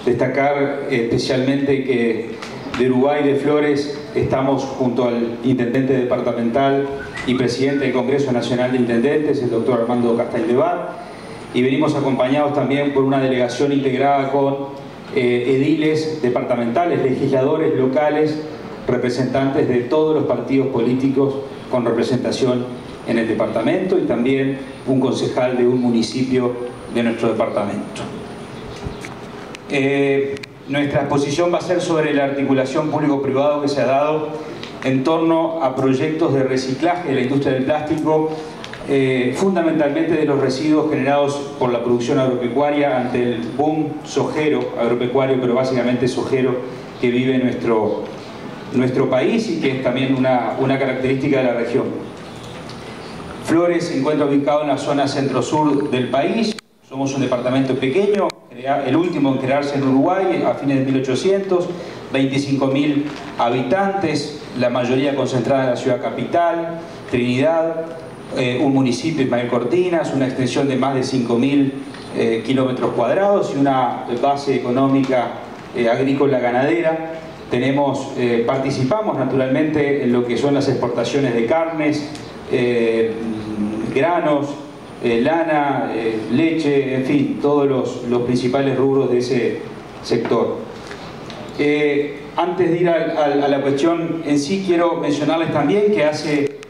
destacar especialmente que de Uruguay de Flores estamos junto al intendente departamental y presidente del Congreso Nacional de Intendentes, el doctor Armando Castañdebar, y venimos acompañados también por una delegación integrada con ediles departamentales, legisladores locales, representantes de todos los partidos políticos con representación en el departamento y también un concejal de un municipio de nuestro departamento. Nuestra exposición va a ser sobre la articulación público-privado que se ha dado en torno a proyectos de reciclaje de la industria del plástico, fundamentalmente de los residuos generados por la producción agropecuaria ante el boom sojero, agropecuario, pero básicamente sojero, que vive nuestro país y que es también una característica de la región. Flores se encuentra ubicado en la zona centro-sur del país. Somos un departamento pequeño, el último en crearse en Uruguay a fines de 1800, 25.000 habitantes, la mayoría concentrada en la ciudad capital, Trinidad, un municipio, Ismael Cortinas, una extensión de más de 5.000 kilómetros cuadrados y una base económica agrícola ganadera. Participamos naturalmente en lo que son las exportaciones de carnes, granos, lana, leche, en fin, todos los principales rubros de ese sector. Antes de ir a la cuestión en sí, quiero mencionarles también que hace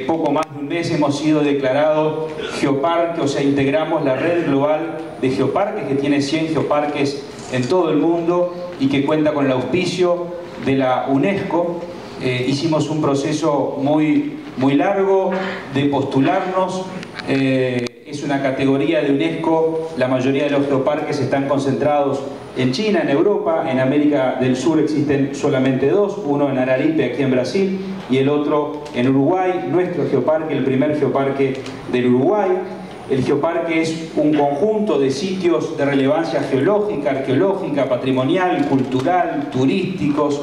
poco más de un mes hemos sido declarados geoparque, o sea, integramos la red global de geoparques, que tiene 100 geoparques en todo el mundo y que cuenta con el auspicio de la UNESCO. Hicimos un proceso muy largo de postularnos. Es una categoría de UNESCO. La mayoría de los geoparques están concentrados en China, en Europa. En América del Sur existen solamente dos, uno en Araripe, aquí en Brasil, y el otro en Uruguay. Nuestro geoparque, el primer geoparque del Uruguay. El geoparque es un conjunto de sitios de relevancia geológica, arqueológica, patrimonial, cultural, turísticos,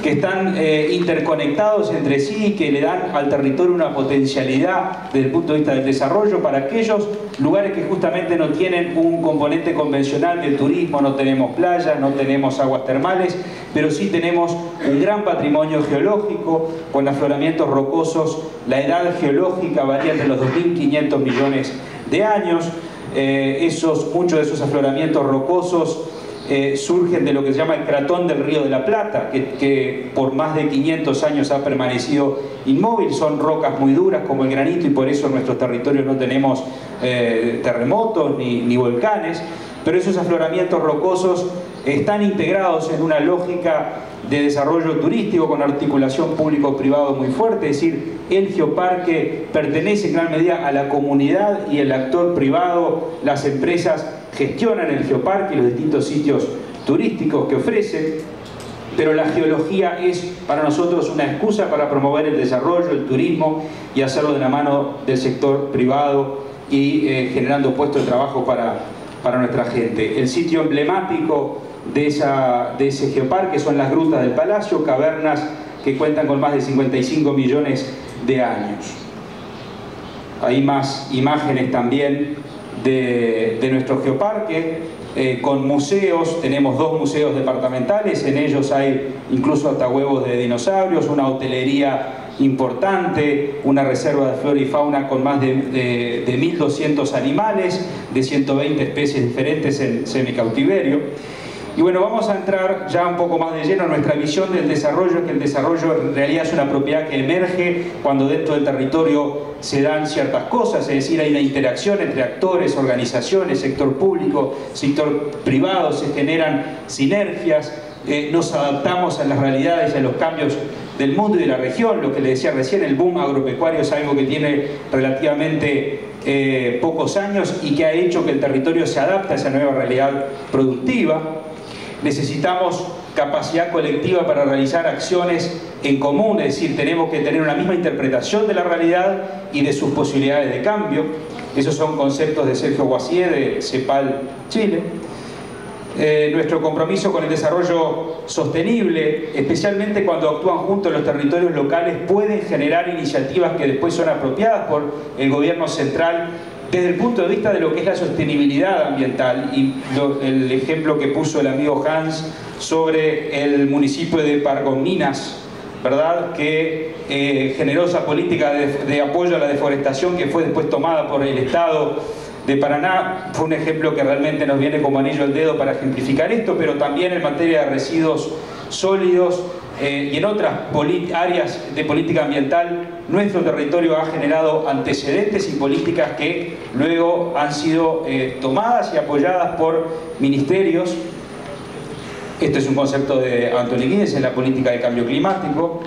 que están interconectados entre sí y que le dan al territorio una potencialidad desde el punto de vista del desarrollo para aquellos lugares que justamente no tienen un componente convencional del turismo. No tenemos playas, no tenemos aguas termales, pero sí tenemos un gran patrimonio geológico con afloramientos rocosos. La edad geológica varía entre los 2.500 millones de años. Muchos de esos afloramientos rocosos surgen de lo que se llama el cratón del Río de la Plata, que por más de 500 años ha permanecido inmóvil. Son rocas muy duras como el granito y por eso en nuestros territorios no tenemos terremotos ni volcanes, pero esos afloramientos rocosos están integrados en una lógica de desarrollo turístico con articulación público-privado muy fuerte. Es decir, el geoparque pertenece en gran medida a la comunidad y el actor privado, las empresas gestionan el geoparque y los distintos sitios turísticos que ofrece, pero la geología es para nosotros una excusa para promover el desarrollo, el turismo y hacerlo de la mano del sector privado y generando puestos de trabajo para nuestra gente. El sitio emblemático de ese geoparque son las grutas del Palacio, cavernas que cuentan con más de 55 millones de años. Hay más imágenes también de nuestro geoparque, con museos. Tenemos 2 museos departamentales, en ellos hay incluso hasta huevos de dinosaurios, una hotelería importante, una reserva de flora y fauna con más de 1.200 animales, de 120 especies diferentes en semicautiverio. Y bueno, vamos a entrar ya un poco más de lleno en nuestra visión del desarrollo, que el desarrollo en realidad es una propiedad que emerge cuando dentro del territorio se dan ciertas cosas, es decir, hay una interacción entre actores, organizaciones, sector público, sector privado, se generan sinergias, nos adaptamos a las realidades y a los cambios del mundo y de la región. Lo que le decía recién, el boom agropecuario es algo que tiene relativamente pocos años y que ha hecho que el territorio se adapte a esa nueva realidad productiva. Necesitamos capacidad colectiva para realizar acciones en común, es decir, tenemos que tener una misma interpretación de la realidad y de sus posibilidades de cambio. Esos son conceptos de Sergio Guassier, de CEPAL Chile. Nuestro compromiso con el desarrollo sostenible, especialmente cuando actúan juntos los territorios locales, pueden generar iniciativas que después son apropiadas por el gobierno central desde el punto de vista de lo que es la sostenibilidad ambiental y el ejemplo que puso el amigo Hans sobre el municipio de Paragominas, ¿verdad?, que generó esa política de apoyo a la deforestación que fue después tomada por el Estado de Paraná, fue un ejemplo que realmente nos viene como anillo al dedo para ejemplificar esto, pero también en materia de residuos sólidos y en otras áreas de política ambiental, nuestro territorio ha generado antecedentes y políticas que luego han sido tomadas y apoyadas por ministerios. Este es un concepto de Anthony Giddens en la política de cambio climático.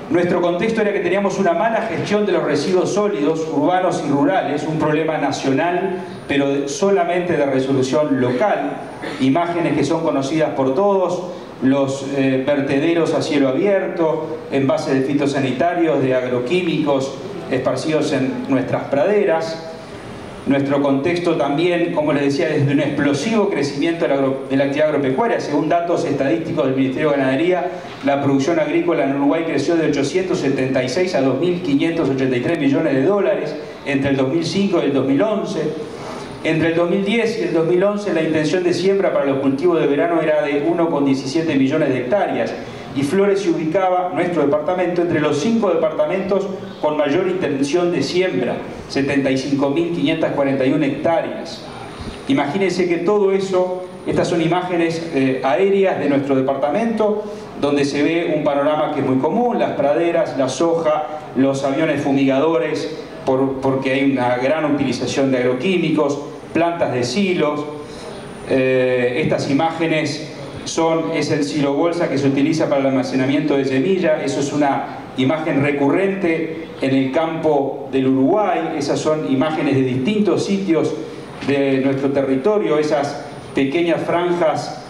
Nuestro contexto era que teníamos una mala gestión de los residuos sólidos, urbanos y rurales, un problema nacional, pero solamente de resolución local. Imágenes que son conocidas por todos, los vertederos a cielo abierto, envases de fitosanitarios, de agroquímicos esparcidos en nuestras praderas. Nuestro contexto también, como les decía, desde un explosivo crecimiento de la actividad agropecuaria. Según datos estadísticos del Ministerio de Ganadería, la producción agrícola en Uruguay creció de 876 a 2.583 millones de dólares entre el 2005 y el 2011. Entre el 2010 y el 2011 la intención de siembra para los cultivos de verano era de 1,17 millones de hectáreas y Flores se ubicaba, nuestro departamento, entre los 5 departamentos con mayor intención de siembra, 75.541 hectáreas. Imagínense que todo eso, estas son imágenes aéreas de nuestro departamento, donde se ve un panorama que es muy común, las praderas, la soja, los aviones fumigadores, porque hay una gran utilización de agroquímicos, plantas de silos. Estas imágenes es el silo bolsa que se utiliza para el almacenamiento de semilla. Eso es una imagen recurrente en el campo del Uruguay. Esas son imágenes de distintos sitios de nuestro territorio, esas pequeñas franjas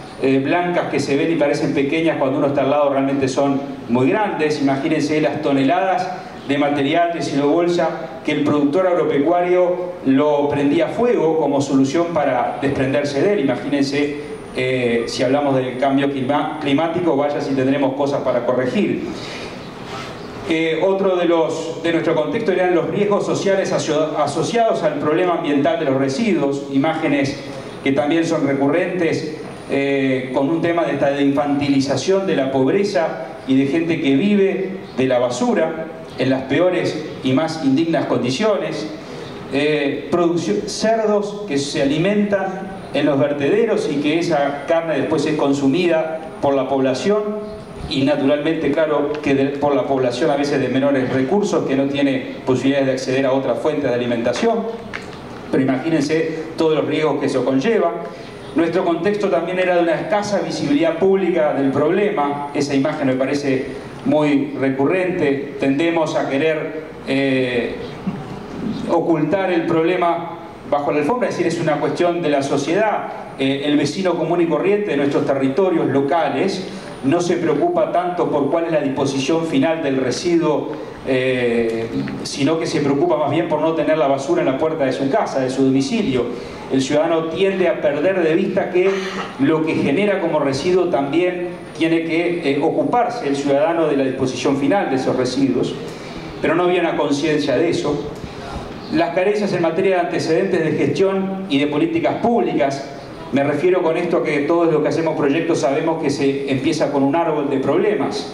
blancas que se ven y parecen pequeñas cuando uno está al lado, realmente son muy grandes. Imagínense las toneladas de material de silo bolsa que el productor agropecuario lo prendía a fuego como solución para desprenderse de él. Imagínense si hablamos del cambio climático, vaya si tendremos cosas para corregir. Otro de nuestro contexto eran los riesgos sociales asociados al problema ambiental de los residuos, imágenes que también son recurrentes, con un tema de infantilización de la pobreza y de gente que vive de la basura en las peores y más indignas condiciones, cerdos que se alimentan en los vertederos y que esa carne después es consumida por la población y naturalmente, claro, que por la población a veces de menores recursos que no tiene posibilidades de acceder a otras fuentes de alimentación, pero imagínense todos los riesgos que eso conlleva. Nuestro contexto también era de una escasa visibilidad pública del problema. Esa imagen me parece muy recurrente. Tendemos a querer ocultar el problema bajo la alfombra, es decir, es una cuestión de la sociedad. El vecino común y corriente de nuestros territorios locales no se preocupa tanto por cuál es la disposición final del residuo, sino que se preocupa más bien por no tener la basura en la puerta de su casa, de su domicilio. El ciudadano tiende a perder de vista que lo que genera como residuo también tiene que ocuparse el ciudadano de la disposición final de esos residuos, pero no había una conciencia de eso. Las carencias en materia de antecedentes de gestión y de políticas públicas. Me refiero con esto a que todos los que hacemos proyectos sabemos que se empieza con un árbol de problemas.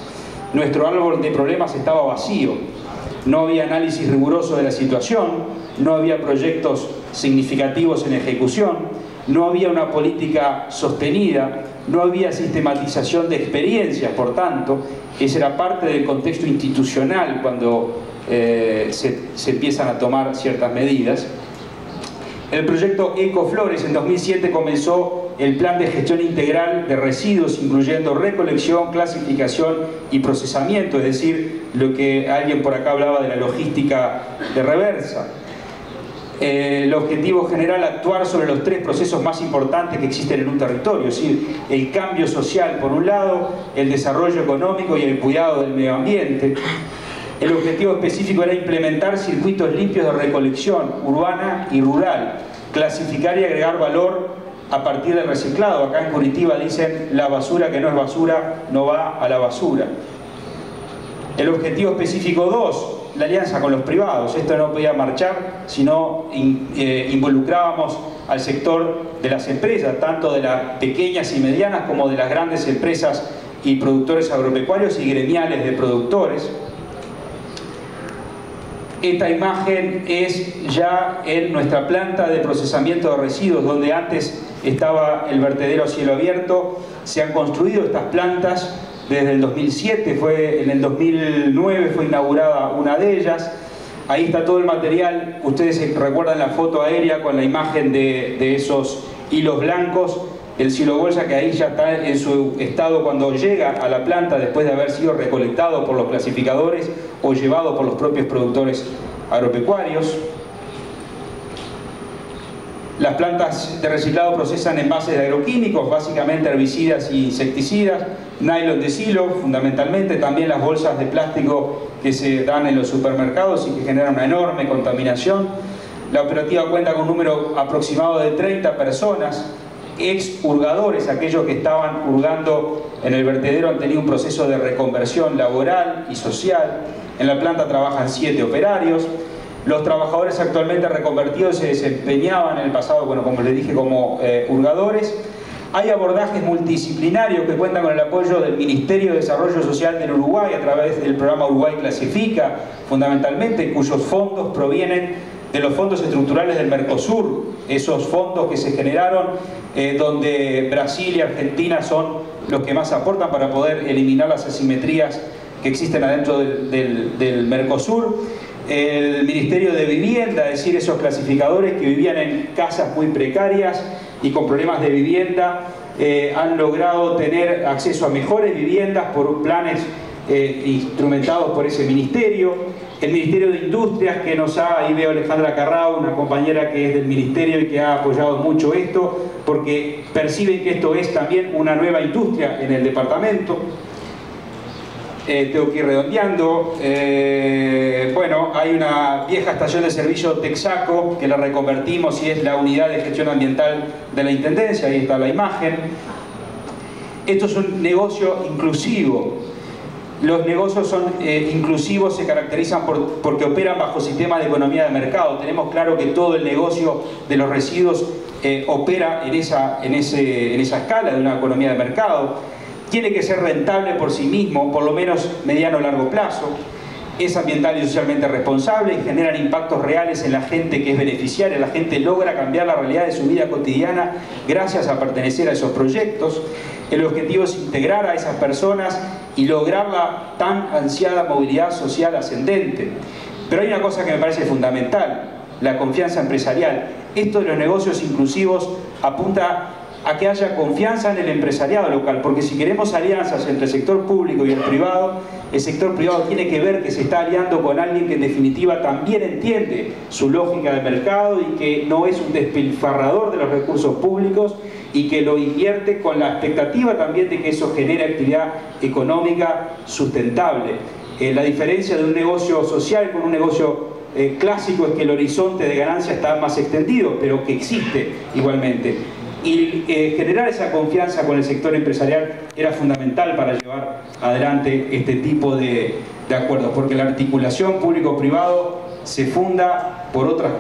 Nuestro árbol de problemas estaba vacío. No había análisis riguroso de la situación, no había proyectos significativos en ejecución, no había una política sostenida, no había sistematización de experiencias, por tanto, esa era parte del contexto institucional cuando se empiezan a tomar ciertas medidas. El proyecto Ecoflores en 2007 comenzó el plan de gestión integral de residuos, incluyendo recolección, clasificación y procesamiento, es decir, lo que alguien por acá hablaba de la logística de reversa. El objetivo general, actuar sobre los 3 procesos más importantes que existen en un territorio, es decir, el cambio social por un lado, el desarrollo económico y el cuidado del medio ambiente. El objetivo específico era implementar circuitos limpios de recolección urbana y rural, clasificar y agregar valor a partir del reciclado. Acá en Curitiba dicen, la basura que no es basura no va a la basura. El objetivo específico 2, la alianza con los privados. Esto no podía marchar si no involucrábamos al sector de las empresas, tanto de las pequeñas y medianas como de las grandes empresas y productores agropecuarios y gremiales de productores. Esta imagen es ya en nuestra planta de procesamiento de residuos, donde antes estaba el vertedero a cielo abierto. Se han construido estas plantas desde el 2007, en el 2009 fue inaugurada una de ellas. Ahí está todo el material. Ustedes recuerdan la foto aérea con la imagen de esos hilos blancos, el silo bolsa, que ahí ya está en su estado cuando llega a la planta después de haber sido recolectado por los clasificadores o llevado por los propios productores agropecuarios. Las plantas de reciclado procesan envases de agroquímicos, básicamente herbicidas y insecticidas, nylon de silo fundamentalmente, también las bolsas de plástico que se dan en los supermercados y que generan una enorme contaminación. La operativa cuenta con un número aproximado de 30 personas, ex hurgadores, aquellos que estaban hurgando en el vertedero han tenido un proceso de reconversión laboral y social. En la planta trabajan 7 operarios. Los trabajadores actualmente reconvertidos se desempeñaban en el pasado, bueno, como les dije, como hurgadores. Hay abordajes multidisciplinarios que cuentan con el apoyo del Ministerio de Desarrollo Social del Uruguay a través del programa Uruguay Clasifica, fundamentalmente, cuyos fondos provienen de los fondos estructurales del Mercosur, esos fondos que se generaron donde Brasil y Argentina son los que más aportan para poder eliminar las asimetrías que existen adentro del Mercosur. El Ministerio de Vivienda, es decir, esos clasificadores que vivían en casas muy precarias y con problemas de vivienda, han logrado tener acceso a mejores viviendas por planes instrumentados por ese ministerio. El Ministerio de Industrias, que ahí veo a Alejandra Carrao, una compañera que es del ministerio y que ha apoyado mucho esto, porque perciben que esto es también una nueva industria en el departamento. Tengo que ir redondeando. Bueno, hay una vieja estación de servicio Texaco que la reconvertimos y es la unidad de gestión ambiental de la Intendencia, ahí está la imagen. Esto es un negocio inclusivo. Los negocios son inclusivos, se caracterizan porque operan bajo sistemas de economía de mercado. Tenemos claro que todo el negocio de los residuos opera en esa escala de una economía de mercado. Tiene que ser rentable por sí mismo, por lo menos mediano o largo plazo. Es ambiental y socialmente responsable y generan impactos reales en la gente que es beneficiaria. La gente logra cambiar la realidad de su vida cotidiana gracias a pertenecer a esos proyectos. El objetivo es integrar a esas personas y lograr la tan ansiada movilidad social ascendente. Pero hay una cosa que me parece fundamental, la confianza empresarial. Esto de los negocios inclusivos apunta a que haya confianza en el empresariado local, porque si queremos alianzas entre el sector público y el sector privado tiene que ver que se está aliando con alguien que en definitiva también entiende su lógica de mercado y que no es un despilfarrador de los recursos públicos y que lo invierte con la expectativa también de que eso genere actividad económica sustentable. La diferencia de un negocio social con un negocio clásico es que el horizonte de ganancia está más extendido, pero que existe igualmente. Y generar esa confianza con el sector empresarial era fundamental para llevar adelante este tipo de acuerdos, porque la articulación público-privado se funda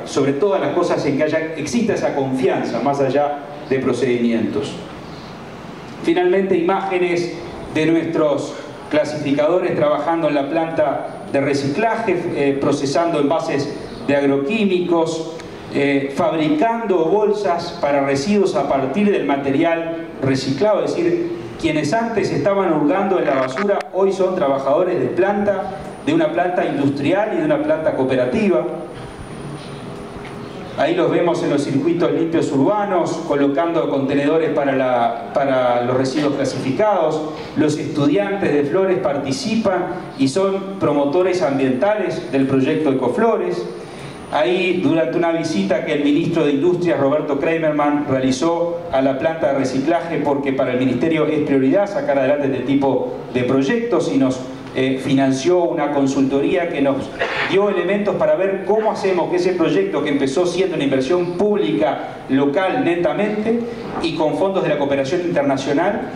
sobre todas las cosas en que exista esa confianza, más allá de procedimientos. Finalmente, imágenes de nuestros clasificadores trabajando en la planta de reciclaje, procesando envases de agroquímicos, fabricando bolsas para residuos a partir del material reciclado, es decir, quienes antes estaban hurgando en la basura hoy son trabajadores de una planta industrial y de una planta cooperativa. Ahí los vemos en los circuitos limpios urbanos, colocando contenedores para los residuos clasificados. Los estudiantes de Flores participan y son promotores ambientales del proyecto Ecoflores. Ahí, durante una visita que el ministro de Industrias, Roberto Kramerman, realizó a la planta de reciclaje, porque para el ministerio es prioridad sacar adelante este tipo de proyectos, y nos financió una consultoría que nos dio elementos para ver cómo hacemos que ese proyecto, que empezó siendo una inversión pública local netamente y con fondos de la cooperación internacional,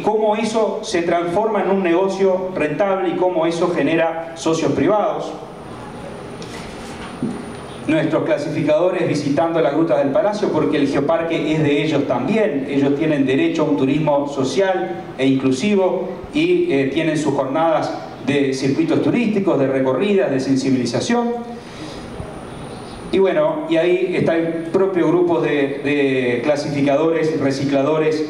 cómo eso se transforma en un negocio rentable y cómo eso genera socios privados. Nuestros clasificadores visitando las grutas del Palacio, porque el geoparque es de ellos también. Ellos tienen derecho a un turismo social e inclusivo y tienen sus jornadas de circuitos turísticos, de recorridas, de sensibilización. Y bueno, y ahí está el propio grupo de clasificadores, recicladores,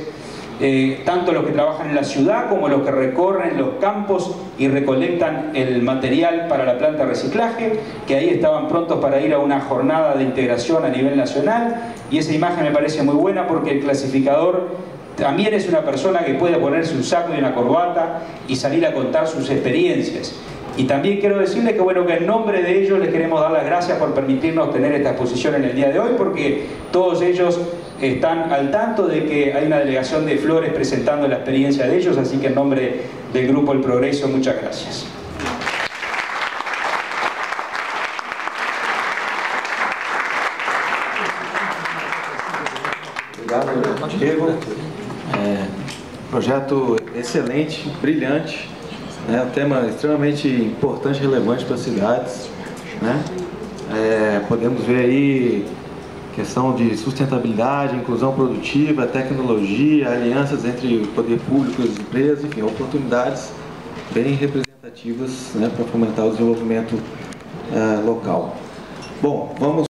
tanto los que trabajan en la ciudad como los que recorren los campos y recolectan el material para la planta de reciclaje, que ahí estaban prontos para ir a una jornada de integración a nivel nacional. Y esa imagen me parece muy buena porque el clasificador también es una persona que puede ponerse un saco y una corbata y salir a contar sus experiencias. Y también quiero decirles que, bueno, que en nombre de ellos les queremos dar las gracias por permitirnos tener esta exposición en el día de hoy, porque todos ellos están al tanto de que hay una delegación de Flores presentando la experiencia de ellos, así que en nombre del Grupo El Progreso, muchas gracias. Obrigado, Diego. Projeto excelente, brilhante, né? Um tema extremamente importante e relevante para as cidades, né? Podemos ver aí questão de sustentabilidade, inclusão produtiva, tecnologia, alianças entre o poder público e as empresas, enfim, oportunidades bem representativas, né, para fomentar o desenvolvimento local. Bom, vamos